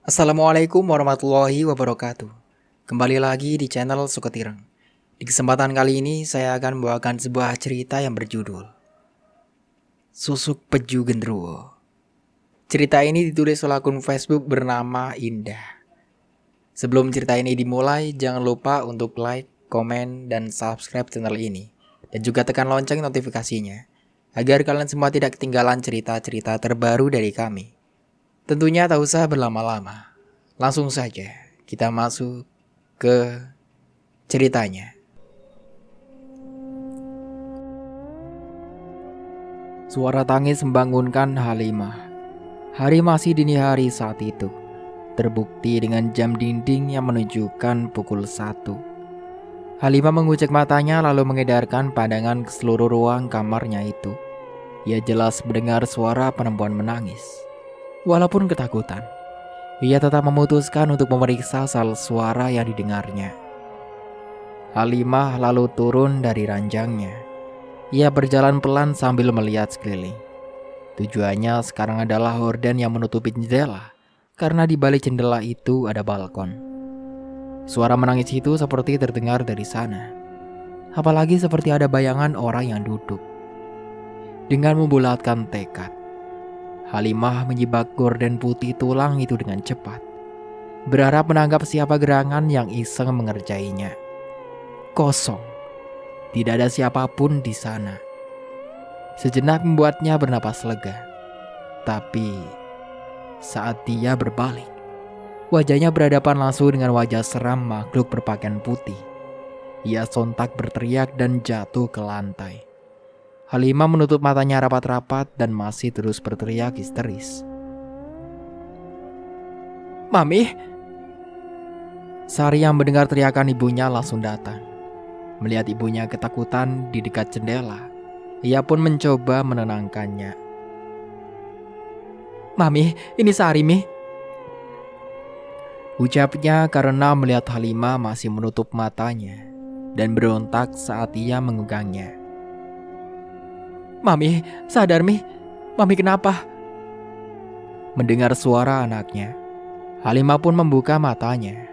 Assalamualaikum warahmatullahi wabarakatuh. Kembali lagi di channel Suketireng. Di kesempatan kali ini saya akan membawakan sebuah cerita yang berjudul Susuk Peju Genderuwo. Cerita ini ditulis oleh akun Facebook bernama Indah. Sebelum cerita ini dimulai, jangan lupa untuk like, komen, dan subscribe channel ini. Dan juga tekan lonceng notifikasinya, agar kalian semua tidak ketinggalan cerita-cerita terbaru dari kami. Tentunya tak usah berlama-lama. Langsung saja kita masuk ke ceritanya. Suara tangis membangunkan Halimah. Hari masih dini hari saat itu. Terbukti dengan jam dinding yang menunjukkan pukul 1. Halimah mengucek matanya lalu mengedarkan pandangan ke seluruh ruang kamarnya itu. Ia jelas mendengar suara perempuan menangis. Walaupun ketakutan, ia tetap memutuskan untuk memeriksa asal suara yang didengarnya. Halimah lalu turun dari ranjangnya. Ia berjalan pelan sambil melihat sekeliling. Tujuannya sekarang adalah horden yang menutupi jendela, karena di balik jendela itu ada balkon. Suara menangis itu seperti terdengar dari sana. Apalagi seperti ada bayangan orang yang duduk. Dengan membulatkan tekad, Halimah menyibak gorden putih tulang itu dengan cepat, berharap menangkap siapa gerangan yang iseng mengerjainya. Kosong, tidak ada siapapun di sana. Sejenak membuatnya bernapas lega. Tapi saat dia berbalik, wajahnya berhadapan langsung dengan wajah seram makhluk berpakaian putih. Ia sontak berteriak dan jatuh ke lantai. Halimah menutup matanya rapat-rapat dan masih terus berteriak histeris. "Mami!" Sari yang mendengar teriakan ibunya langsung datang. Melihat ibunya ketakutan di dekat jendela, ia pun mencoba menenangkannya. "Mami, ini Sari, Mi," ucapnya karena melihat Halimah masih menutup matanya dan berontak saat ia menggugangnya. "Mami, sadar, Mi. Mami kenapa?" Mendengar suara anaknya, Halimah pun membuka matanya.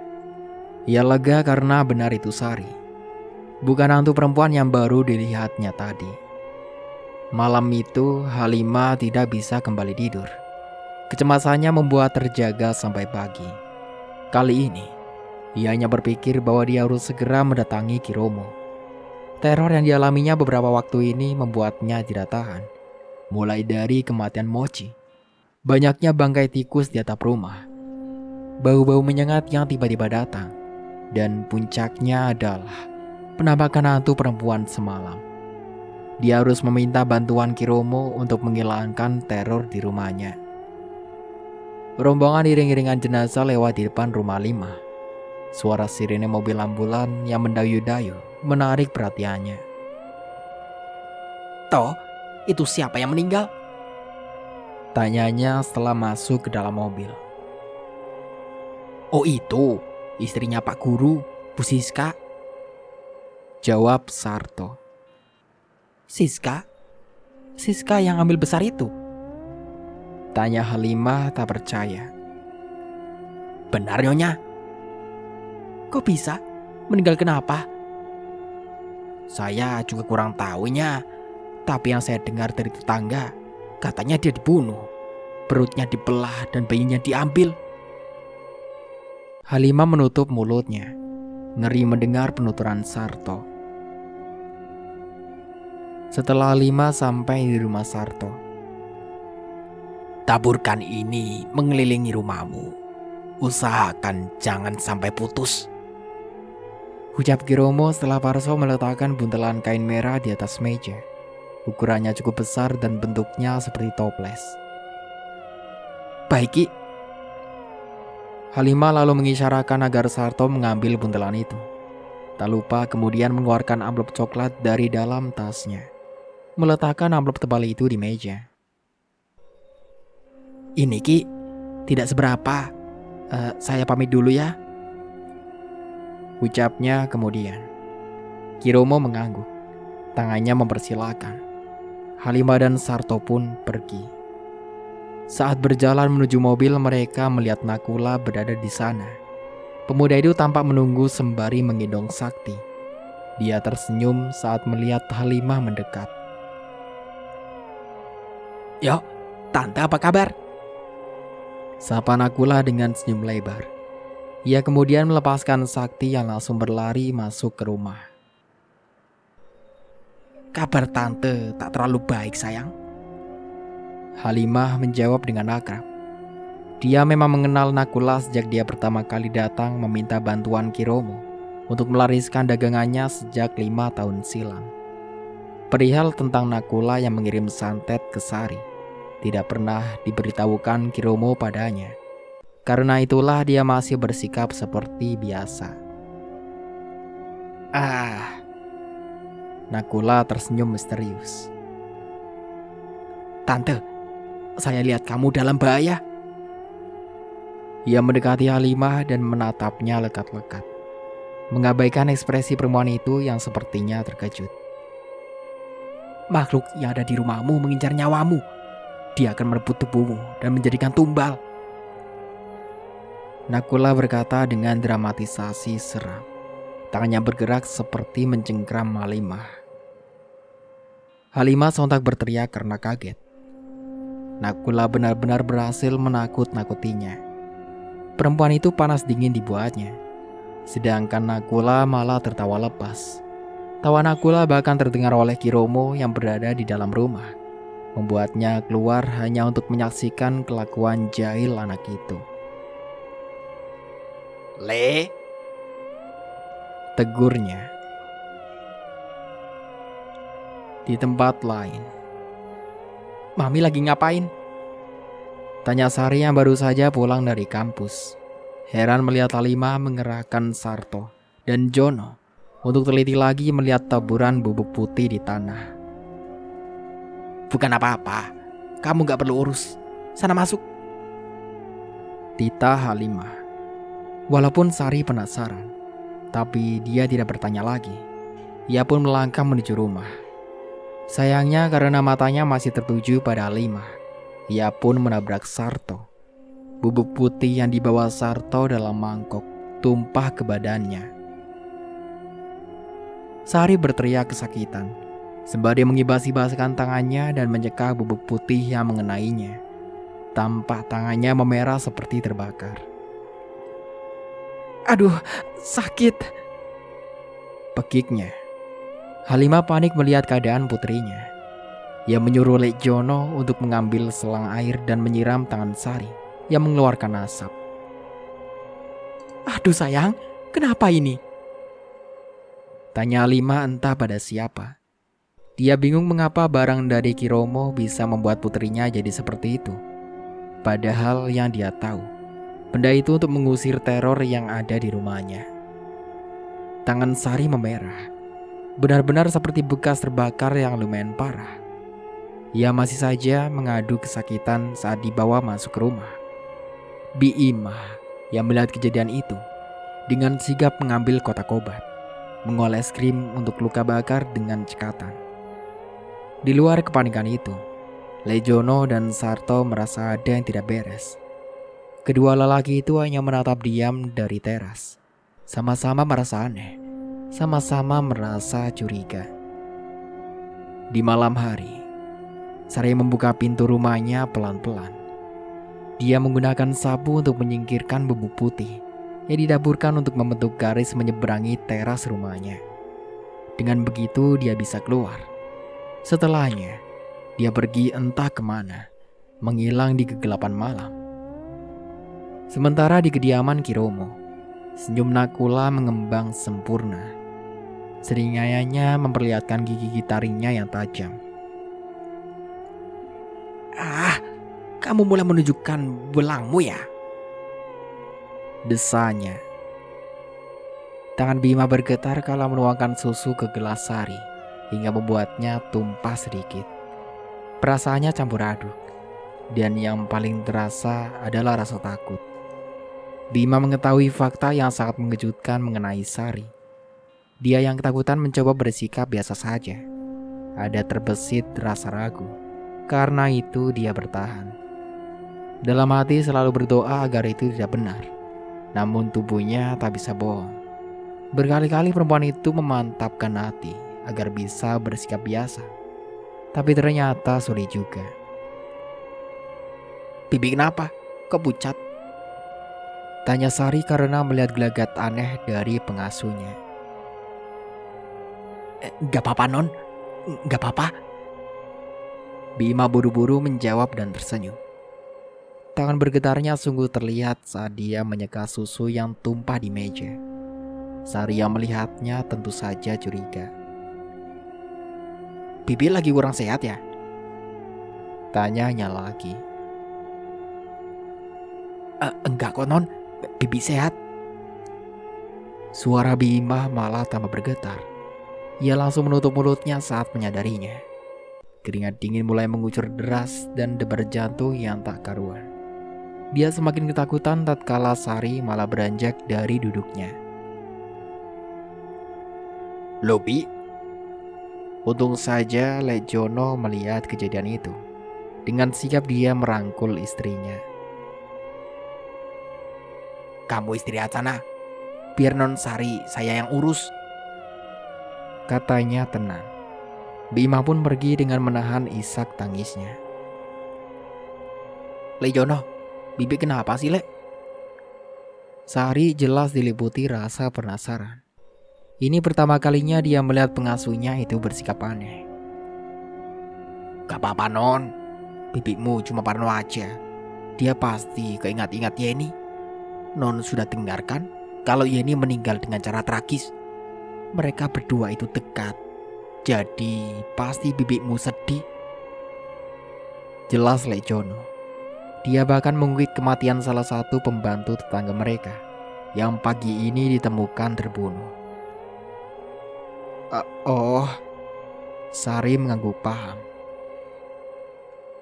Ia lega karena benar itu Sari, bukan hantu perempuan yang baru dilihatnya tadi. Malam itu Halimah tidak bisa kembali tidur. Kecemasannya membuat terjaga sampai pagi. Kali ini, ia hanya berpikir bahwa dia harus segera mendatangi Kiromo. Teror yang dialaminya beberapa waktu ini membuatnya tidak tahan. Mulai dari kematian Mochi, banyaknya bangkai tikus di atap rumah, bau-bau menyengat yang tiba-tiba datang, dan puncaknya adalah penampakan hantu perempuan semalam. Dia harus meminta bantuan Kiromo untuk menghilangkan teror di rumahnya. Rombongan iring-iringan jenazah lewat di depan rumah 5. Suara sirene mobil ambulan yang mendayu-dayu menarik perhatiannya. "Toh, itu siapa yang meninggal?" tanyanya setelah masuk ke dalam mobil. "Oh itu, istrinya Pak Guru, Bu Siska," jawab Sarto. "Siska? Siska yang ambil besar itu?" tanya Halimah tak percaya. "Benar, Nyonya." "Kok bisa? Meninggal kenapa?" "Saya juga kurang tahunya, tapi yang saya dengar dari tetangga, katanya dia dibunuh, perutnya dibelah dan bayinya diambil." Halimah menutup mulutnya, ngeri mendengar penuturan Sarto. Setelah Halimah sampai di rumah Sarto, "Taburkan ini mengelilingi rumahmu. Usahakan jangan sampai putus," ucap Kiromo setelah Parso meletakkan buntelan kain merah di atas meja. Ukurannya cukup besar dan bentuknya seperti toples. "Baik, Ki." Halimah lalu mengisyaratkan agar Sarto mengambil buntelan itu. Tak lupa kemudian mengeluarkan amplop coklat dari dalam tasnya, meletakkan amplop tebal itu di meja. "Ini, Ki, tidak seberapa. Saya pamit dulu ya," ucapnya kemudian. Kiromo mengangguk, tangannya mempersilahkan. Halimah dan Sarto pun pergi. Saat berjalan menuju mobil, mereka melihat Nakula berada di sana. Pemuda itu tampak menunggu sembari menggendong Sakti. Dia tersenyum saat melihat Halimah mendekat. "Yo, Tante apa kabar?" sapa Nakula dengan senyum lebar. Ia kemudian melepaskan Sakti yang langsung berlari masuk ke rumah. "Kabar Tante tak terlalu baik, sayang," Halimah menjawab dengan akrab. Dia memang mengenal Nakula sejak dia pertama kali datang meminta bantuan Kiromo untuk melariskan dagangannya sejak 5 tahun silam. Perihal tentang Nakula yang mengirim santet ke Sari tidak pernah diberitahukan Kiromo padanya. Karena itulah dia masih bersikap seperti biasa. Nakula tersenyum misterius. "Tante, saya lihat kamu dalam bahaya." Ia mendekati Halimah dan menatapnya lekat-lekat, mengabaikan ekspresi perempuan itu yang sepertinya terkejut. "Makhluk yang ada di rumahmu mengincar nyawamu. Dia akan merebut tubuhmu dan menjadikan tumbal," Nakula berkata dengan dramatisasi seram. Tangannya bergerak seperti mencengkram Halimah. Halimah sontak berteriak karena kaget. Nakula benar-benar berhasil menakut-nakutinya. Perempuan itu panas dingin dibuatnya, sedangkan Nakula malah tertawa lepas. Tawa Nakula bahkan terdengar oleh Kiromo yang berada di dalam rumah, membuatnya keluar hanya untuk menyaksikan kelakuan jahil anak itu. "Le," tegurnya. Di tempat lain, "Mami lagi ngapain?" tanya Sari yang baru saja pulang dari kampus. Heran melihat Halimah mengerahkan Sarto dan Jono untuk teliti lagi melihat taburan bubuk putih di tanah. "Bukan apa-apa, kamu gak perlu urus. Sana masuk," titah Halimah. Walaupun Sari penasaran, tapi dia tidak bertanya lagi. Ia pun melangkah menuju rumah. Sayangnya karena matanya masih tertuju pada Halimah, ia pun menabrak Sarto. Bubuk putih yang dibawa Sarto dalam mangkok tumpah ke badannya. Sari berteriak kesakitan sembari mengibas-ibaskan tangannya dan menyeka bubuk putih yang mengenainya. Tampak tangannya memerah seperti terbakar. "Aduh, sakit," pekiknya. Halimah panik melihat keadaan putrinya. Ia menyuruh Lek Jono untuk mengambil selang air dan menyiram tangan Sari yang mengeluarkan asap. "Aduh sayang, kenapa ini?" tanya Halimah entah pada siapa. Dia bingung mengapa barang dari Kiromo bisa membuat putrinya jadi seperti itu. Padahal yang dia tahu, benda itu untuk mengusir teror yang ada di rumahnya. Tangan Sari memerah, benar-benar seperti bekas terbakar yang lumayan parah. Ia masih saja mengadu kesakitan saat dibawa masuk ke rumah. Bi Imah yang melihat kejadian itu dengan sigap mengambil kotak obat, mengoles krim untuk luka bakar dengan cekatan. Di luar kepanikan itu, Lejono dan Sarto merasa ada yang tidak beres. Kedua lelaki itu hanya menatap diam dari teras. Sama-sama merasa aneh, sama-sama merasa curiga. Di malam hari, Sari membuka pintu rumahnya pelan-pelan. Dia menggunakan sapu untuk menyingkirkan bubuk putih yang didaburkan untuk membentuk garis menyeberangi teras rumahnya. Dengan begitu dia bisa keluar. Setelahnya, dia pergi entah kemana, menghilang di kegelapan malam. Sementara di kediaman Kiromo, senyum Nakula mengembang sempurna. Seringainya memperlihatkan gigi taringnya yang tajam. Kamu mulai menunjukkan belangmu ya?" desanya. Tangan Bima bergetar kala menuangkan susu ke gelas Sari hingga membuatnya tumpah sedikit. Perasaannya campur aduk, dan yang paling terasa adalah rasa takut. Bima mengetahui fakta yang sangat mengejutkan mengenai Sari. Dia yang ketakutan mencoba bersikap biasa saja. Ada terbesit rasa ragu. Karena itu dia bertahan. Dalam hati selalu berdoa agar itu tidak benar. Namun tubuhnya tak bisa bohong. Berkali-kali perempuan itu memantapkan hati agar bisa bersikap biasa. Tapi ternyata sulit juga. "Bibi kenapa? Kok pucat?" tanya Sari karena melihat gelagat aneh dari pengasuhnya. "Gak apa-apa non, gak apa-apa." Bima buru-buru menjawab dan tersenyum. Tangan bergetarnya sungguh terlihat saat dia menyeka susu yang tumpah di meja. Sari yang melihatnya tentu saja curiga. "Bibi lagi kurang sehat ya?" tanyanya lagi. Enggak kok non, Bibi sehat." Suara Bima malah tambah bergetar. Ia langsung menutup mulutnya saat menyadarinya. Keringat dingin mulai mengucur deras dan debar jantung yang tak karuan. Dia semakin ketakutan tatkala Sari malah beranjak dari duduknya. "Lobi?" Untung saja Lejono melihat kejadian itu. Dengan sigap dia merangkul istrinya. "Kamu istirahat sana, biar non Sari saya yang urus," katanya tenang. Bima pun pergi dengan menahan isak tangisnya. "Lejono, Bibi kenapa sih, Le?" Sari jelas diliputi rasa penasaran. Ini pertama kalinya dia melihat pengasuhnya itu bersikap aneh. "Gak apa-apa non, bibimu cuma parno aja. Dia pasti keingat-ingat Yeni. Non sudah dengarkan kalau Yeni meninggal dengan cara tragis. Mereka berdua itu dekat. Jadi pasti bibimu sedih," jelas Lejono. Dia bahkan mengungkit kematian salah satu pembantu tetangga mereka yang pagi ini ditemukan terbunuh. Oh, Sari mengangguk paham.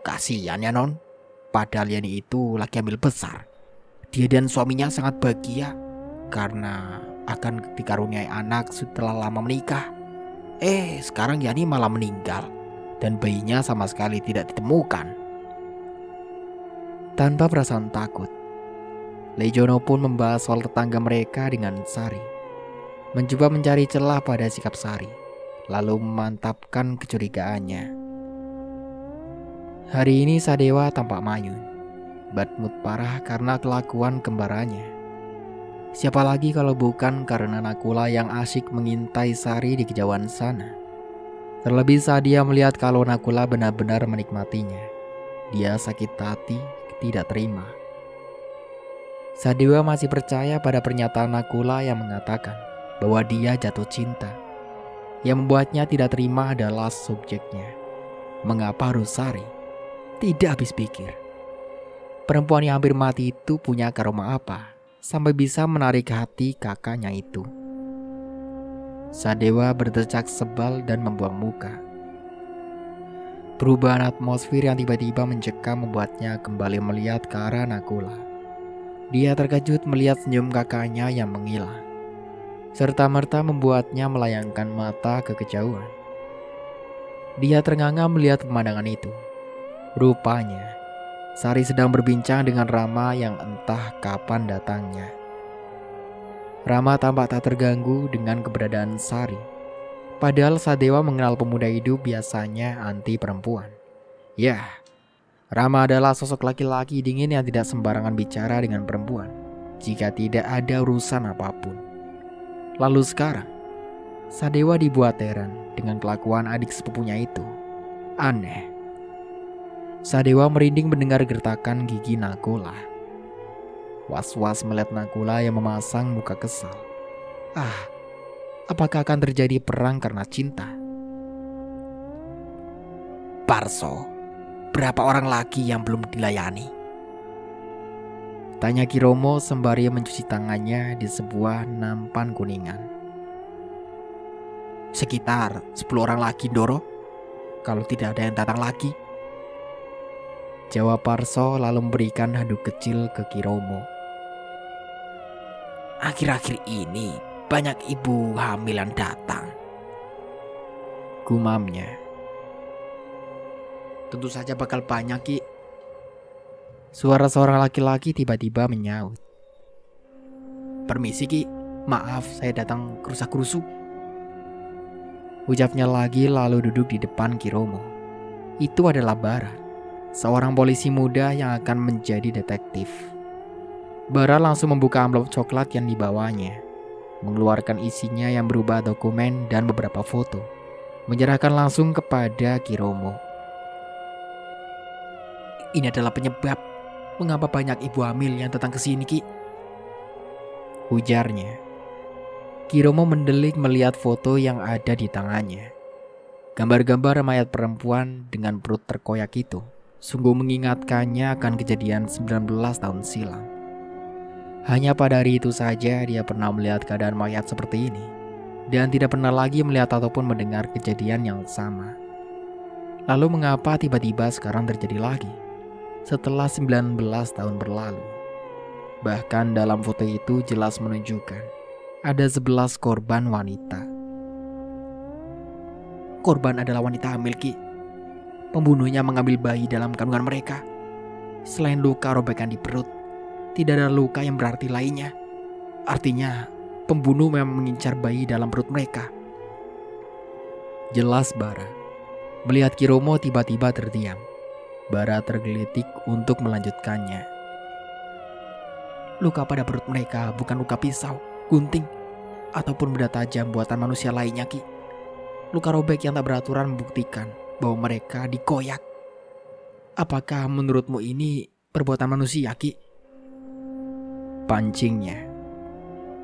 "Kasihan ya non, padahal Yeni itu lagi hamil besar. Dia dan suaminya sangat bahagia karena akan dikaruniai anak setelah lama menikah. Sekarang Yani malah meninggal dan bayinya sama sekali tidak ditemukan." Tanpa perasaan takut, Lejono pun membahas soal tetangga mereka dengan Sari. Mencoba mencari celah pada sikap Sari, lalu memantapkan kecurigaannya. Hari ini Sadewa tampak manyun, bad mood parah karena kelakuan kembarannya. Siapa lagi kalau bukan karena Nakula yang asyik mengintai Sari di kejauhan sana. Terlebih saat dia melihat kalau Nakula benar-benar menikmatinya. Dia sakit hati, tidak terima. Sadewa masih percaya pada pernyataan Nakula yang mengatakan bahwa dia jatuh cinta. Yang membuatnya tidak terima adalah subjeknya. Mengapa harus Sari? Tidak habis pikir. Perempuan yang hampir mati itu punya karoma apa sampai bisa menarik hati kakaknya itu? Sadewa berdecak sebal dan membuang muka. Perubahan atmosfer yang tiba-tiba mencekam membuatnya kembali melihat ke arah Nakula. Dia terkejut melihat senyum kakaknya yang menghilang, serta-merta membuatnya melayangkan mata ke kejauhan. Dia ternganga melihat pemandangan itu. Rupanya, Sari sedang berbincang dengan Rama yang entah kapan datangnya. Rama tampak tak terganggu dengan keberadaan Sari. Padahal Sadewa mengenal pemuda itu biasanya anti perempuan. Ya, Rama adalah sosok laki-laki dingin yang tidak sembarangan bicara dengan perempuan jika tidak ada urusan apapun. Lalu sekarang, Sadewa dibuat heran dengan kelakuan adik sepupunya itu. Aneh. Sadewa merinding mendengar gertakan gigi Nakula. Was-was melihat Nakula yang memasang muka kesal. Apakah akan terjadi perang karena cinta? "Parso, berapa orang lagi yang belum dilayani?" tanya Kiromo sembari mencuci tangannya di sebuah nampan kuningan. "Sekitar 10 orang lagi, Doro. Kalau tidak ada yang datang lagi," jawab Parso lalu memberikan handuk kecil ke Kiromo. "Akhir-akhir ini banyak ibu hamilan datang," gumamnya. "Tentu saja bakal banyak, Ki. Suara seorang laki-laki tiba-tiba menyaut. "Permisi Ki, maaf saya datang kerusak-kerusuk," ucapnya lagi lalu duduk di depan Ki Romo. Itu adalah Bara, seorang polisi muda yang akan menjadi detektif. Bara langsung membuka amplop coklat yang dibawanya, mengeluarkan isinya yang berupa dokumen dan beberapa foto, menyerahkan langsung kepada Ki Romo. "Ini adalah penyebab mengapa banyak ibu hamil yang datang ke sini, Ki," ujarnya. Ki Romo mendelik melihat foto yang ada di tangannya. Gambar-gambar mayat perempuan dengan perut terkoyak itu sungguh mengingatkannya akan kejadian 19 tahun silam. Hanya pada hari itu saja dia pernah melihat keadaan mayat seperti ini, dan tidak pernah lagi melihat ataupun mendengar kejadian yang sama. Lalu mengapa tiba-tiba sekarang terjadi lagi, setelah 19 tahun berlalu? Bahkan dalam foto itu jelas menunjukkan ada 11 korban wanita. Korban adalah wanita hamil, Ki. Pembunuhnya mengambil bayi dalam kandungan mereka. Selain luka robekan di perut, tidak ada luka yang berarti lainnya. Artinya, pembunuh memang mengincar bayi dalam perut mereka. Jelas Bara. Melihat Ki Romo tiba-tiba terdiam. Bara tergelitik untuk melanjutkannya. Luka pada perut mereka bukan luka pisau, gunting, ataupun benda tajam buatan manusia lainnya, Ki. Luka robek yang tak beraturan membuktikan bahwa mereka dikoyak. Apakah menurutmu ini perbuatan manusia, Ki? Pancingnya.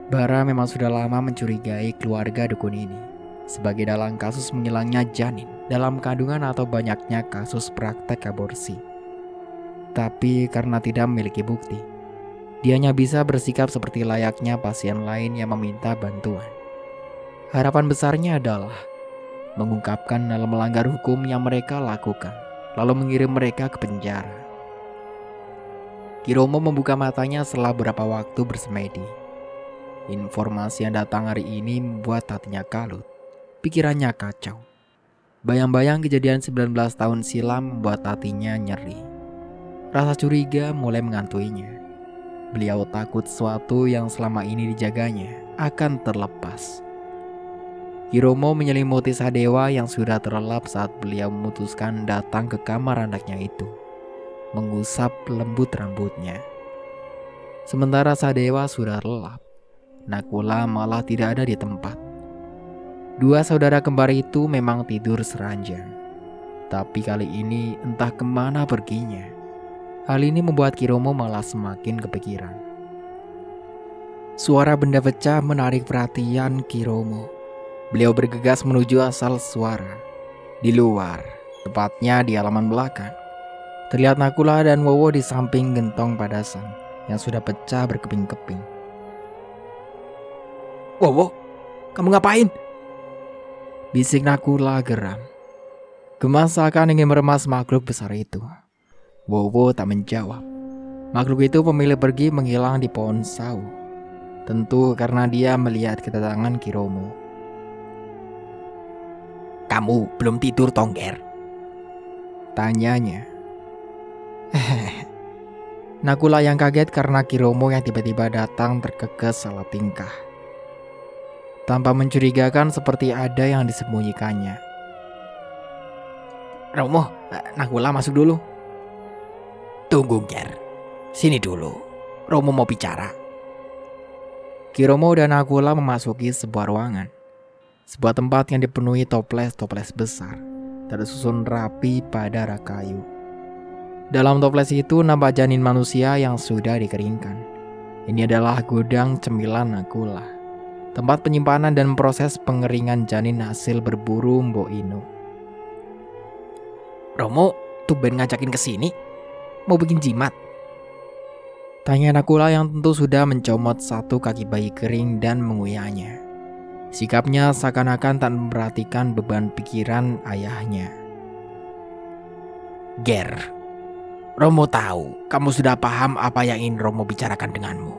Bara memang sudah lama mencurigai keluarga dukun ini sebagai dalang kasus menghilangnya janin dalam kandungan atau banyaknya kasus praktek aborsi. Tapi karena tidak memiliki bukti, dia hanya bisa bersikap seperti layaknya pasien lain yang meminta bantuan. Harapan besarnya adalah mengungkapkan dalam melanggar hukum yang mereka lakukan, lalu mengirim mereka ke penjara. Ki Romo membuka matanya setelah beberapa waktu bersemedi. Informasi yang datang hari ini membuat hatinya kalut, pikirannya kacau. Bayang-bayang kejadian 19 tahun silam membuat hatinya nyeri. Rasa curiga mulai mengantuinya. Beliau takut sesuatu yang selama ini dijaganya akan terlepas. Ki Romo menyelimuti Sadewa yang sudah terlelap saat beliau memutuskan datang ke kamar anaknya itu, mengusap lembut rambutnya. Sementara Sadewa sudah lelap, Nakula malah tidak ada di tempat. Dua saudara kembar itu memang tidur seranjang, tapi kali ini entah kemana perginya. Hal ini membuat Ki Romo malah semakin kepikiran. Suara benda pecah menarik perhatian Ki Romo. Beliau bergegas menuju asal suara. Di luar, tepatnya di halaman belakang, terlihat Nakula dan Wowo di samping gentong padasan yang sudah pecah berkeping-keping. "Wowo, kamu ngapain?" bisik Nakula geram. Gemas seakan ingin meremas makhluk besar itu. Wowo tak menjawab. Makhluk itu memilih pergi menghilang di pohon sawo. Tentu karena dia melihat kedatangan Ki Romo. "Kamu belum tidur, Tongger?" tanyanya. Nakula yang kaget karena Ki Romo yang tiba-tiba datang terkekes salah tingkah. Tanpa mencurigakan seperti ada yang disembunyikannya. "Romo, Nakula masuk dulu." "Tunggu, Ger. Sini dulu. Romo mau bicara." Ki Romo dan Nakula memasuki sebuah ruangan. Sebuah tempat yang dipenuhi toples-toples besar, tersusun rapi pada rak kayu. Dalam toples itu nampak janin manusia yang sudah dikeringkan. Ini adalah gudang cemilan Nakula, tempat penyimpanan dan proses pengeringan janin hasil berburu Mbok Ino. "Romo, tumben ngajakin ke sini? Mau bikin jimat?" tanya Nakula yang tentu sudah mencomot satu kaki bayi kering dan menguyahnya. Sikapnya seakan-akan tak memperhatikan beban pikiran ayahnya. "Ger, Romo tahu kamu sudah paham apa yang ingin Romo bicarakan denganmu,"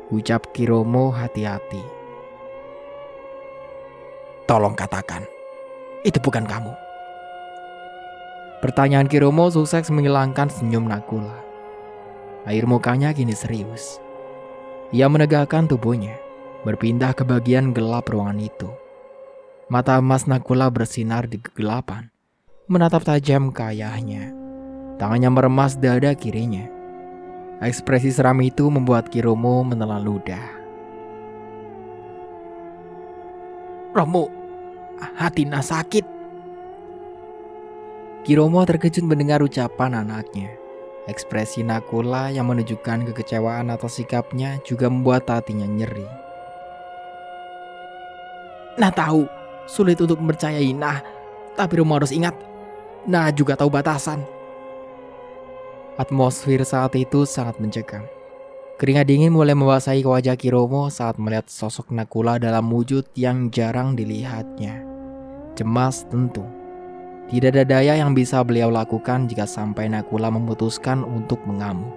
ucap Ki Romo hati-hati. "Tolong katakan, itu bukan kamu." Pertanyaan Kiromo sukses menghilangkan senyum Nakula. Air mukanya kini serius. Ia menegakkan tubuhnya, berpindah ke bagian gelap ruangan itu. Mata emas Nakula bersinar di kegelapan, menatap tajam ke ayahnya. Tangannya meremas dada kirinya. Ekspresi seram itu membuat Kiromo menelan ludah. "Romo, Hatina sakit." Kiromo terkejut mendengar ucapan anaknya. Ekspresi Nakula yang menunjukkan kekecewaan atas sikapnya juga membuat hatinya nyeri. "Nah tahu, sulit untuk mempercayai Nah, tapi Romo harus ingat, Nah juga tahu batasan." Atmosfer saat itu sangat mencekam. Keringat dingin mulai membasahi wajah Kiromo saat melihat sosok Nakula dalam wujud yang jarang dilihatnya. Cemas tentu. Tidak ada daya yang bisa beliau lakukan jika sampai Nakula memutuskan untuk mengamuk.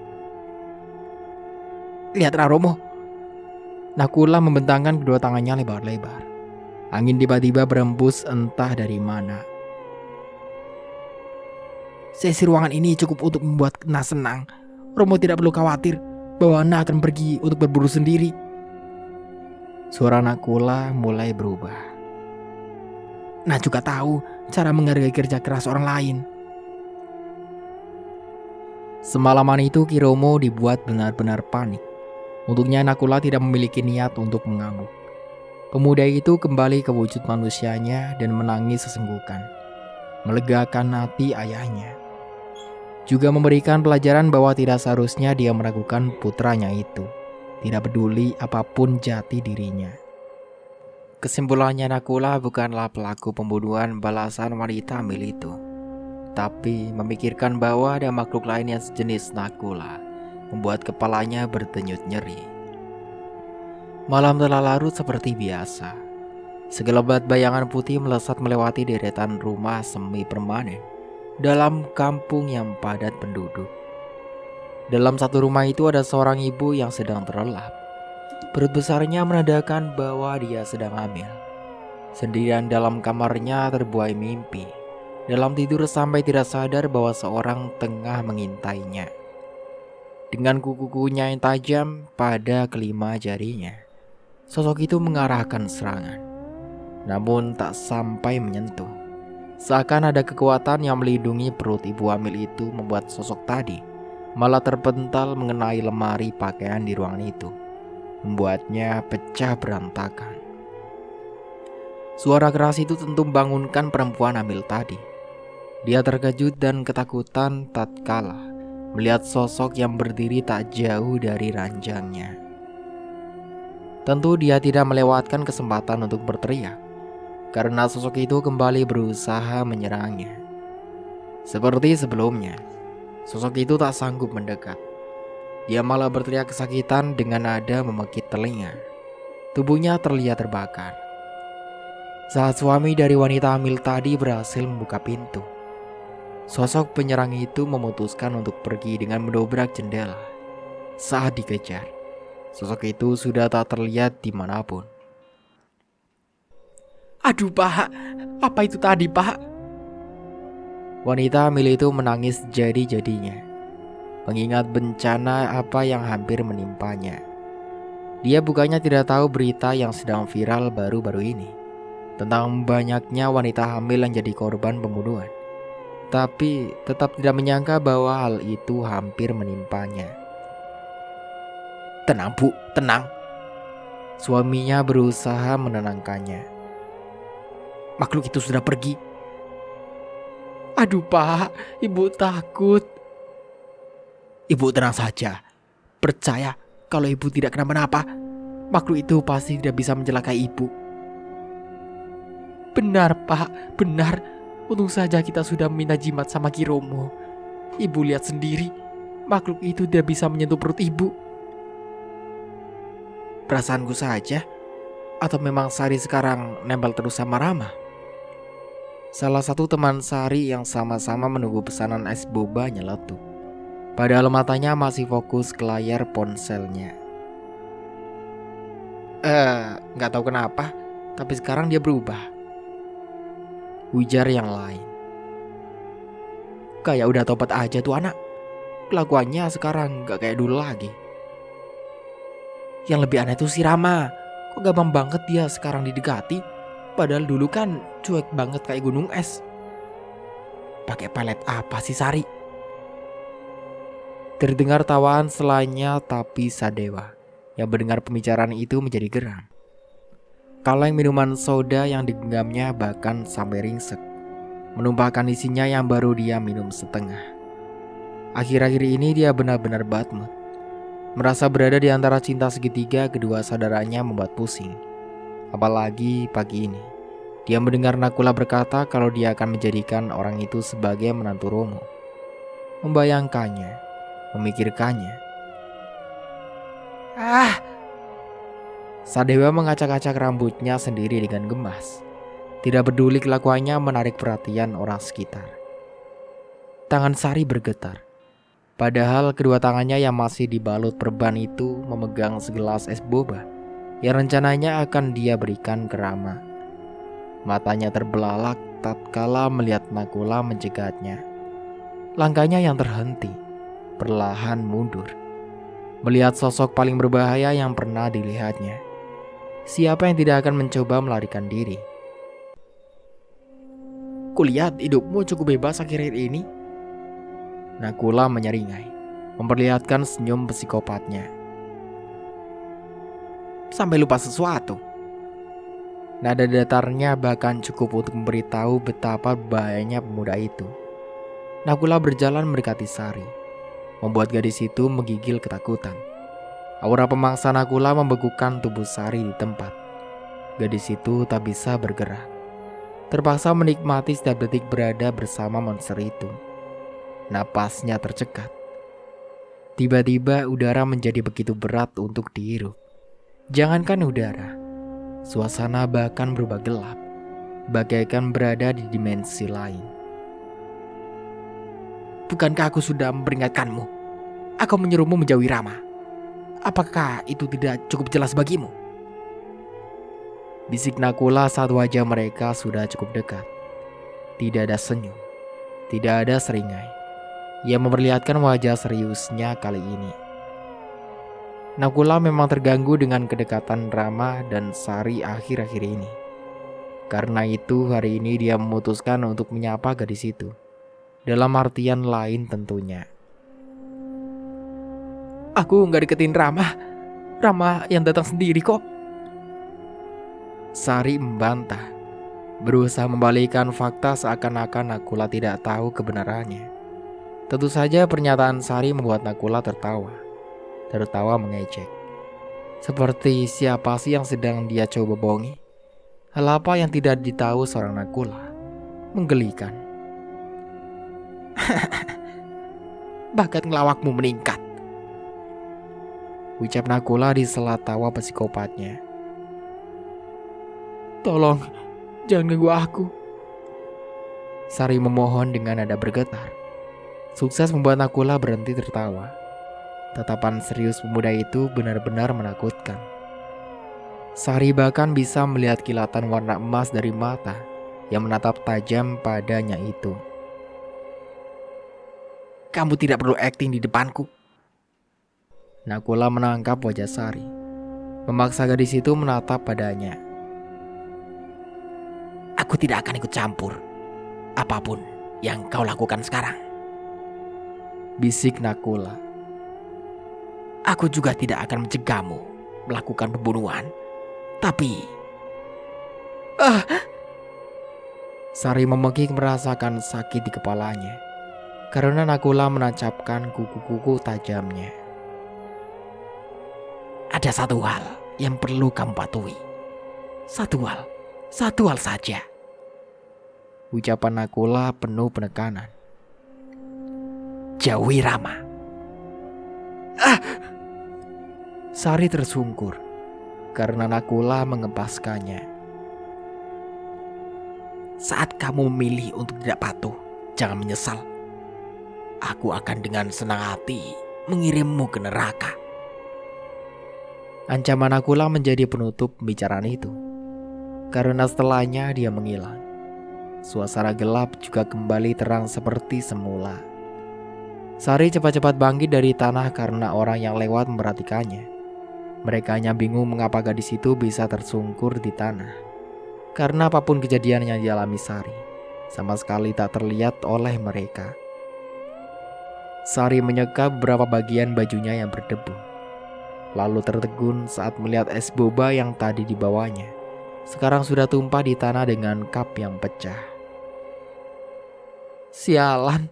"Lihatlah Romo." Nakula membentangkan kedua tangannya lebar-lebar. Angin tiba-tiba berembus entah dari mana. "Sesi ruangan ini cukup untuk membuat Nah senang. Romo tidak perlu khawatir bahwa Nah akan pergi untuk berburu sendiri." Suara Nakula mulai berubah. "Nah juga tahu cara menghargai kerja keras orang lain." Semalaman itu Kiromo dibuat benar-benar panik. Untuknya Nakula tidak memiliki niat untuk mengamuk. Pemuda itu kembali ke wujud manusianya dan menangis sesenggukan, melegakan hati ayahnya. Juga memberikan pelajaran bahwa tidak seharusnya dia meragukan putranya itu, tidak peduli apapun jati dirinya. Kesimpulannya, Nakula bukanlah pelaku pembunuhan balasan wanita hamil itu, tapi memikirkan bahwa ada makhluk lain yang sejenis Nakula, membuat kepalanya berdenyut nyeri. Malam telah larut seperti biasa. Segelebat bayangan putih melesat melewati deretan rumah semi permanen dalam kampung yang padat penduduk. Dalam satu rumah itu ada seorang ibu yang sedang terlelap. Perut besarnya menandakan bahwa dia sedang hamil. Sendirian dalam kamarnya terbuai mimpi. Dalam tidur sampai tidak sadar bahwa seorang tengah mengintainya. Dengan kuku-kukunya yang tajam pada kelima jarinya, sosok itu mengarahkan serangan. Namun tak sampai menyentuh. Seakan ada kekuatan yang melindungi perut ibu hamil itu membuat sosok tadi malah terpental mengenai lemari pakaian di ruangan itu, membuatnya pecah berantakan. Suara keras itu tentu membangunkan perempuan hamil tadi. Dia terkejut dan ketakutan tatkala melihat sosok yang berdiri tak jauh dari ranjangnya. Tentu dia tidak melewatkan kesempatan untuk berteriak, karena sosok itu kembali berusaha menyerangnya. Seperti sebelumnya, sosok itu tak sanggup mendekat. Dia malah berteriak kesakitan dengan nada memekik telinga. Tubuhnya terlihat terbakar. Saat suami dari wanita hamil tadi berhasil membuka pintu, sosok penyerang itu memutuskan untuk pergi dengan mendobrak jendela. Saat dikejar, sosok itu sudah tak terlihat dimanapun. "Aduh Pak, apa itu tadi Pak?" Wanita hamil itu menangis jadi-jadinya, mengingat bencana apa yang hampir menimpanya. Dia bukannya tidak tahu berita yang sedang viral baru-baru ini tentang banyaknya wanita hamil yang jadi korban pembunuhan, tapi tetap tidak menyangka bahwa hal itu hampir menimpanya. "Tenang Bu, tenang." Suaminya berusaha menenangkannya. "Makhluk itu sudah pergi." "Aduh Pak, Ibu takut." "Ibu tenang saja. Percaya kalau Ibu tidak kenapa-napa, makhluk itu pasti tidak bisa mencelakai Ibu." "Benar Pak, benar. Untung saja kita sudah meminta jimat sama Kiromo. Ibu lihat sendiri, makhluk itu tidak bisa menyentuh perut Ibu." "Perasaanku saja, atau memang Sari sekarang nempel terus sama Rama?" Salah satu teman Sari yang sama-sama menunggu pesanan es boba nyeletuk, padahal matanya masih fokus ke layar ponselnya. Nggak tahu kenapa, tapi sekarang dia berubah," ujar yang lain. Kayak udah tobat aja tuh anak. Kelakuannya sekarang gak kayak dulu lagi. Yang lebih aneh tuh si Rama. Kok gampang banget dia sekarang didekati. Padahal dulu kan cuek banget kayak gunung es. Pakai pelet apa sih Sari? Terdengar tawaan selanya tapi Sadewa yang mendengar pembicaraan itu menjadi geram. Kaleng minuman soda yang digenggamnya bahkan sampai ringsek, menumpahkan isinya yang baru dia minum setengah. Akhir-akhir ini dia benar-benar bad mood. Merasa berada di antara cinta segitiga kedua saudaranya membuat pusing. Apalagi pagi ini, dia mendengar Nakula berkata kalau dia akan menjadikan orang itu sebagai menantu Romo. Membayangkannya, memikirkannya. Sadewa mengacak-acak rambutnya sendiri dengan gemas. Tidak peduli kelakuannya menarik perhatian orang sekitar. Tangan Sari bergetar. Padahal kedua tangannya yang masih dibalut perban itu memegang segelas es boba yang rencananya akan dia berikan ke Rama. Matanya terbelalak tatkala melihat Nakula mencegatnya. Langkahnya yang terhenti, perlahan mundur. Melihat sosok paling berbahaya yang pernah dilihatnya. Siapa yang tidak akan mencoba melarikan diri? Kulihat hidupmu cukup bebas akhir-akhir ini. Nakula menyeringai, memperlihatkan senyum psikopatnya. Sampai lupa sesuatu. Nada datarnya bahkan cukup untuk memberitahu betapa bahayanya pemuda itu. Nakula berjalan mendekati Sari, membuat gadis itu menggigil ketakutan. Aura pemangsa Nakula membekukan tubuh Sari di tempat. Gadis itu tak bisa bergerak, terpaksa menikmati setiap detik berada bersama monster itu. Napasnya tercekat. Tiba-tiba udara menjadi begitu berat untuk dihirup. Jangankan udara, suasana bahkan berubah gelap, bagaikan berada di dimensi lain. Bukankah aku sudah memperingatkanmu? Aku menyuruhmu menjauhi Rama. Apakah itu tidak cukup jelas bagimu? Bisik Nakula saat wajah mereka sudah cukup dekat. Tidak ada senyum, tidak ada seringai. Ia memperlihatkan wajah seriusnya kali ini. Nakula memang terganggu dengan kedekatan Rama dan Sari akhir-akhir ini. Karena itu hari ini dia memutuskan untuk menyapa gadis itu. Dalam artian lain tentunya. Aku gak deketin Rama. Rama yang datang sendiri kok. Sari membantah, berusaha membalikkan fakta seakan-akan Nakula tidak tahu kebenarannya. Tentu saja pernyataan Sari membuat Nakula tertawa mengejek. Seperti siapa sih yang sedang dia coba bohongi? Hal apa yang tidak ditahu seorang Nakula? Menggelikan. Bakat ngelawakmu meningkat, ucap Nakula di sela tawa psikopatnya. Tolong, jangan ganggu aku. Sari memohon dengan nada bergetar. Sukses membuat Nakula berhenti tertawa. Tatapan serius pemuda itu benar-benar menakutkan. Sari bahkan bisa melihat kilatan warna emas dari mata yang menatap tajam padanya itu. Kamu tidak perlu akting di depanku. Nakula menangkap wajah Sari, memaksa gadis itu menatap padanya. Aku tidak akan ikut campur apapun yang kau lakukan sekarang, bisik Nakula. Aku juga tidak akan mencegahmu melakukan pembunuhan. Tapi Sari memekik merasakan sakit di kepalanya karena Nakula menancapkan kuku-kuku tajamnya. Ada satu hal yang perlu kamu patuhi. Satu hal saja, ucapan Nakula penuh penekanan. Jauhi Rama. Sari tersungkur karena Nakula mengempaskannya. Saat kamu memilih untuk tidak patuh, jangan menyesal. Aku akan dengan senang hati mengirimmu ke neraka. Ancaman Nakula menjadi penutup pembicaraan itu, karena setelahnya dia menghilang. suasana gelap juga kembali terang seperti semula. Sari cepat-cepat bangkit dari tanah karena orang yang lewat memperhatikannya. Mereka hanya bingung mengapa gadis itu bisa tersungkur di tanah. Karena apapun kejadian yang dialami Sari, sama sekali tak terlihat oleh mereka. Sari menyeka beberapa bagian bajunya yang berdebu, lalu tertegun saat melihat es boba yang tadi dibawanya sekarang sudah tumpah di tanah dengan cup yang pecah. "Sialan,"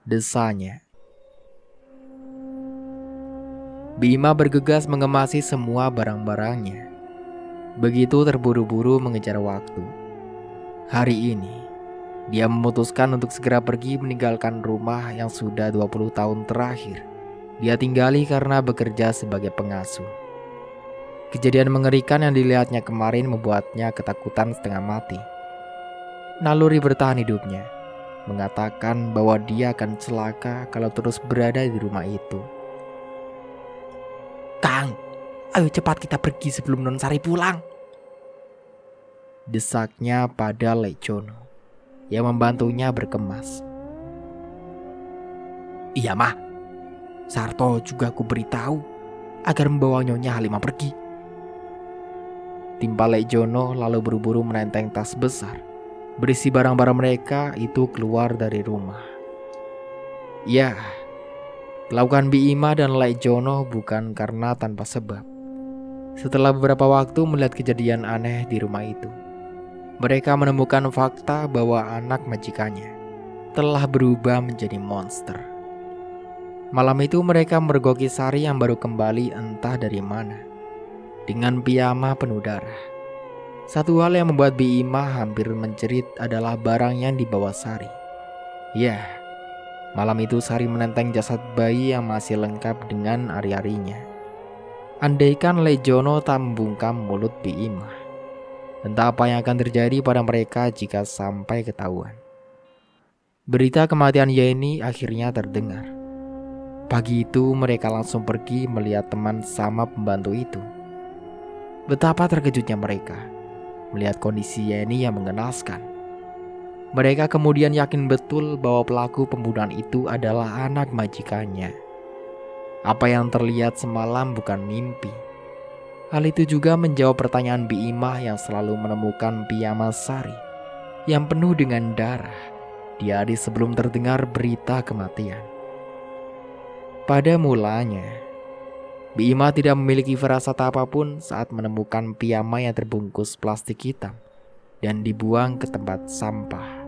desanya. Bima bergegas mengemasi semua barang-barangnya. Begitu terburu-buru mengejar waktu. Hari ini, dia memutuskan untuk segera pergi meninggalkan rumah yang sudah 20 tahun terakhir dia tinggali karena bekerja sebagai pengasuh. Kejadian mengerikan yang dilihatnya kemarin membuatnya ketakutan setengah mati. Naluri bertahan hidupnya mengatakan bahwa dia akan celaka kalau terus berada di rumah itu. "Kang, ayo cepat kita pergi sebelum Non Sari pulang," desaknya pada Lejono yang membantunya berkemas. "Iya mah, Sarto juga aku beritahu agar membawa Nyonya Halimah pergi," timpal Lejono lalu buru-buru menenteng tas besar berisi barang-barang mereka itu keluar dari rumah. Ya, kelakuan Bima dan Lejono bukan karena tanpa sebab. Setelah beberapa waktu melihat kejadian aneh di rumah itu, mereka menemukan fakta bahwa anak majikannya telah berubah menjadi monster. Malam itu mereka mergoki Sari yang baru kembali entah dari mana, dengan piyama penuh darah. Satu hal yang membuat Bima hampir menjerit adalah barang yang dibawa Sari. Ya, malam itu Sari menenteng jasad bayi yang masih lengkap dengan ari-arinya. Andaikan Lejono tak membungkam mulut Bima, entah apa yang akan terjadi pada mereka jika sampai ketahuan. Berita kematian Yeni akhirnya terdengar. Pagi itu mereka langsung pergi melihat teman sama pembantu itu. Betapa terkejutnya mereka melihat kondisi Yeni yang mengenaskan. Mereka kemudian yakin betul bahwa pelaku pembunuhan itu adalah anak majikannya. Apa yang terlihat semalam bukan mimpi. Hal itu juga menjawab pertanyaan Bima yang selalu menemukan piyama Sari yang penuh dengan darah di hari sebelum terdengar berita kematian. Pada mulanya, Bima tidak memiliki firasat apapun saat menemukan piyama yang terbungkus plastik hitam dan dibuang ke tempat sampah.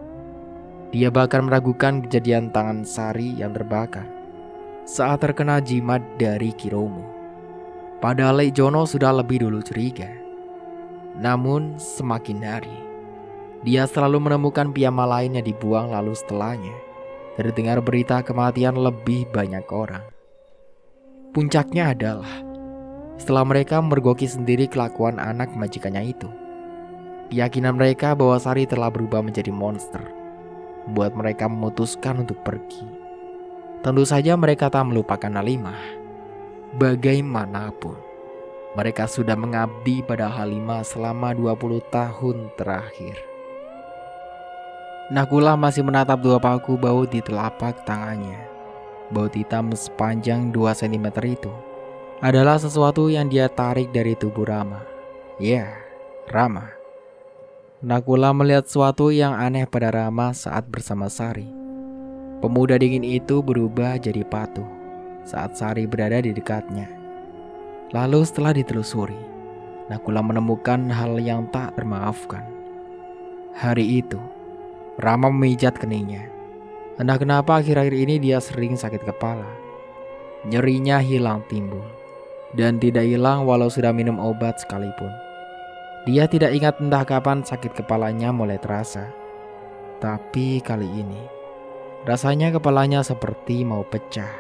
Dia bahkan meragukan kejadian tangan Sari yang terbakar saat terkena jimat dari Kiromo. Padahal Lejono sudah lebih dulu curiga. Namun semakin hari, dia selalu menemukan piyama lain yang dibuang lalu setelahnya terdengar berita kematian lebih banyak orang. Puncaknya adalah setelah mereka mergoki sendiri kelakuan anak majikannya itu, keyakinan mereka bahwa Sari telah berubah menjadi monster membuat mereka memutuskan untuk pergi. Tentu saja mereka tak melupakan Halimah. Bagaimanapun, mereka sudah mengabdi pada Halimah selama 20 tahun terakhir. Nakula masih menatap dua paku baut di telapak tangannya. Baut hitam sepanjang 2 cm itu adalah sesuatu yang dia tarik dari tubuh Rama. Ya, Rama. Nakula melihat sesuatu yang aneh pada Rama saat bersama Sari. Pemuda dingin itu berubah jadi patuh saat Sari berada di dekatnya. Lalu setelah ditelusuri, Nakula menemukan hal yang tak termaafkan. Hari itu, Rama memijat keningnya. Entah kenapa akhir-akhir ini dia sering sakit kepala. Nyerinya hilang timbul, dan tidak hilang walau sudah minum obat sekalipun. Dia tidak ingat entah kapan sakit kepalanya mulai terasa. Tapi kali ini, rasanya kepalanya seperti mau pecah.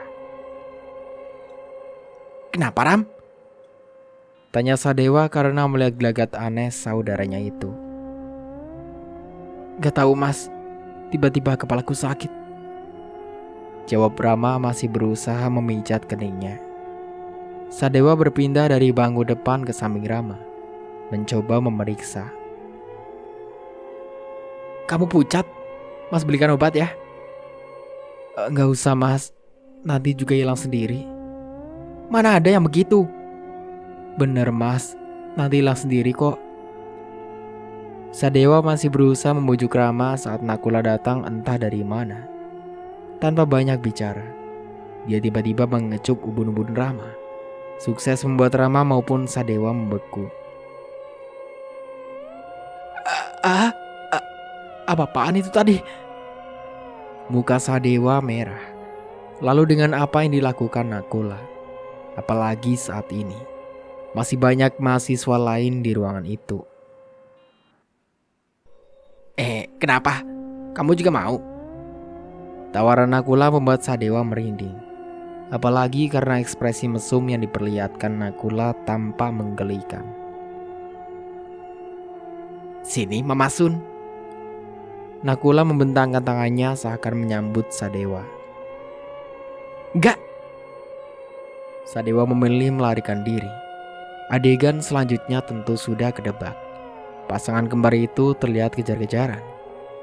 "Kenapa, Ram?" tanya Sadewa karena melihat gelagat aneh saudaranya itu. "Gak tahu mas, tiba-tiba kepalaku sakit," jawab Rama masih berusaha memijat keningnya. Sadewa berpindah dari bangku depan ke samping Rama, mencoba memeriksa. Kamu pucat? Mas belikan obat ya. Nggak usah mas, nanti juga hilang sendiri. Mana ada yang begitu? Bener mas, nanti hilang sendiri kok. Sadewa masih berusaha membujuk Rama saat Nakula datang entah dari mana. Tanpa banyak bicara, dia tiba-tiba mengecup ubun-ubun Rama. Sukses membuat Rama maupun Sadewa membeku. Apa-apaan itu tadi? Muka Sadewa merah. Lalu dengan apa yang dilakukan Nakula? Apalagi saat ini masih banyak mahasiswa lain di ruangan itu. Kenapa? Kamu juga mau? Tawaran Nakula membuat Sadewa merinding. Apalagi karena ekspresi mesum yang diperlihatkan Nakula tanpa menggelikan. Sini Mama Sun. Nakula membentangkan tangannya seakan menyambut Sadewa. Enggak. Sadewa memilih melarikan diri. Adegan selanjutnya tentu sudah kedebak. Pasangan kembar itu terlihat kejar-kejaran.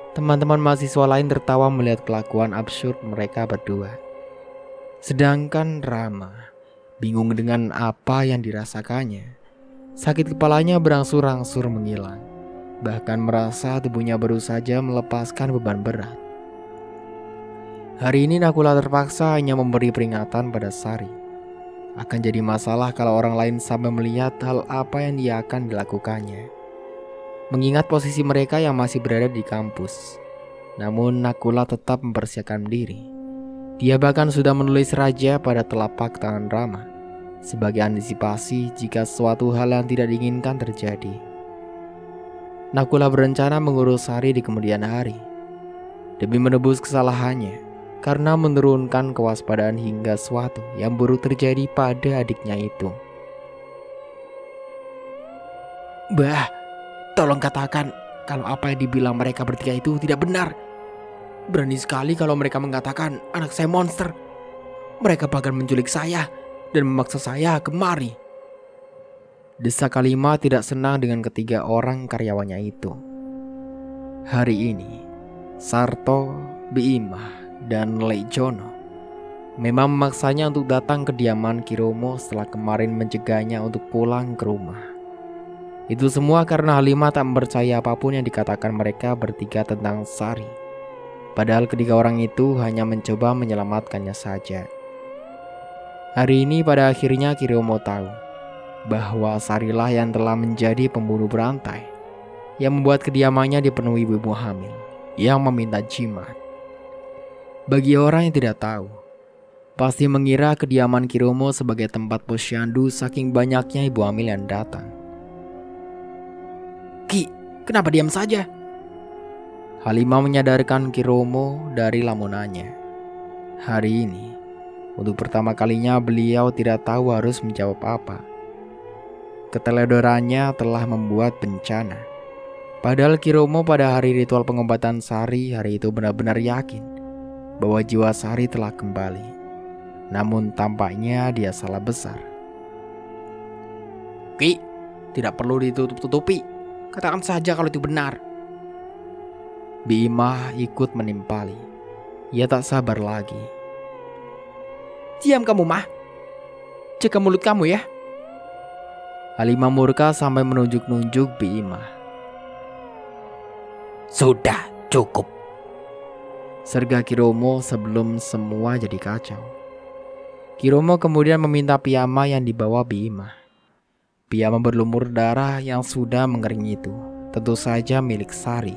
Teman-teman mahasiswa lain tertawa melihat kelakuan absurd mereka berdua. Sedangkan Rama bingung dengan apa yang dirasakannya. Sakit kepalanya berangsur-angsur menghilang. Bahkan merasa tubuhnya baru saja melepaskan beban berat. Hari ini Nakula terpaksa hanya memberi peringatan pada Sari. Akan jadi masalah kalau orang lain sampai melihat hal apa yang dia akan dilakukannya. Mengingat posisi mereka yang masih berada di kampus. Namun Nakula tetap mempersiapkan diri. Dia bahkan sudah menulis raja pada telapak tangan Rama sebagai antisipasi jika suatu hal yang tidak diinginkan terjadi. Nakula berencana mengurus Sari di kemudian hari demi menebus kesalahannya karena menurunkan kewaspadaan hingga sesuatu yang buruk terjadi pada adiknya itu. Bah, tolong katakan kalau apa yang dibilang mereka bertiga itu tidak benar. Berani sekali kalau mereka mengatakan anak saya monster. Mereka bahkan menculik saya dan memaksa saya kemari. Desa Kalima tidak senang dengan ketiga orang karyawannya itu. Hari ini, Sarto, Biimah, dan Leijono memang memaksanya untuk datang ke kediaman Kiromo setelah kemarin mencegahnya untuk pulang ke rumah. Itu semua karena Halimah tak mempercayai apapun yang dikatakan mereka bertiga tentang Sari. Padahal ketiga orang itu hanya mencoba menyelamatkannya saja. Hari ini pada akhirnya Kiromo tahu bahwa Sarilah yang telah menjadi pembunuh berantai yang membuat kediamannya dipenuhi ibu hamil yang meminta jimat. Bagi orang yang tidak tahu, pasti mengira kediaman Kiromo sebagai tempat posyandu saking banyaknya ibu hamil yang datang. Ki, kenapa diam saja? Halimah menyadarkan Kiromo dari lamunannya. Hari ini, untuk pertama kalinya beliau tidak tahu harus menjawab apa. Keteledorannya telah membuat bencana. Padahal Kiromo pada hari ritual pengobatan Sari hari itu benar-benar yakin bahwa jiwa Sari telah kembali. Namun tampaknya dia salah besar. Ki, tidak perlu ditutup-tutupi. Katakan saja kalau itu benar. Biimah ikut menimpali. Ia tak sabar lagi. Diam kamu mah. Jaga mulut kamu ya. Halimah murka sampai menunjuk-nunjuk Biimah. Sudah cukup, serga Kiromo sebelum semua jadi kacau. Kiromo kemudian meminta piyama yang dibawa Biimah. Piyama berlumur darah yang sudah mengering itu tentu saja milik Sari.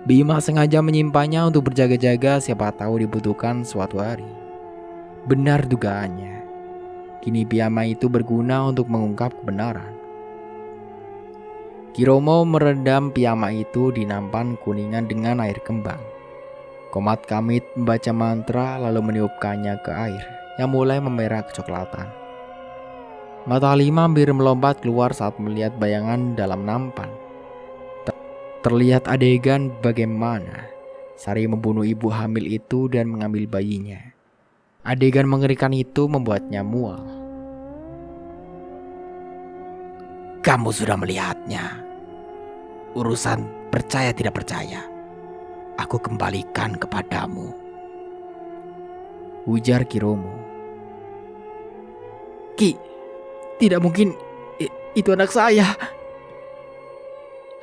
Biimah sengaja menyimpannya untuk berjaga-jaga siapa tahu dibutuhkan suatu hari. Benar dugaannya. Kini piyama itu berguna untuk mengungkap kebenaran. Kiromo merendam piyama itu di nampan kuningan dengan air kembang. Komat Kamit membaca mantra lalu meniupkannya ke air yang mulai memerah kecoklatan. Mata Halimah hampir melompat keluar saat melihat bayangan dalam nampan. Terlihat adegan bagaimana Sari membunuh ibu hamil itu dan mengambil bayinya. Adegan mengerikan itu membuatnya mual. Kamu sudah melihatnya. Urusan percaya tidak percaya, aku kembalikan kepadamu, ujar Ki Romo. Ki, tidak mungkin, itu anak saya.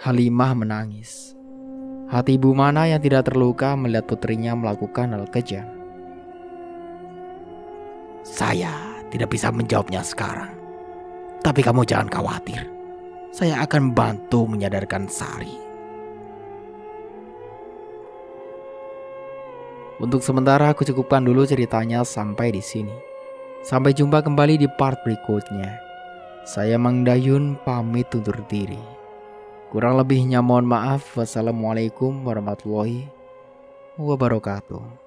Halimah menangis. Hati ibu mana yang tidak terluka melihat putrinya melakukan hal kejam. Saya tidak bisa menjawabnya sekarang. Tapi kamu jangan khawatir. Saya akan bantu menyadarkan Sari. Untuk sementara aku cukupkan dulu ceritanya sampai di sini. Sampai jumpa kembali di part berikutnya. Saya Mang Dayun pamit undur diri. Kurang lebihnya mohon maaf. Wassalamualaikum warahmatullahi wabarakatuh.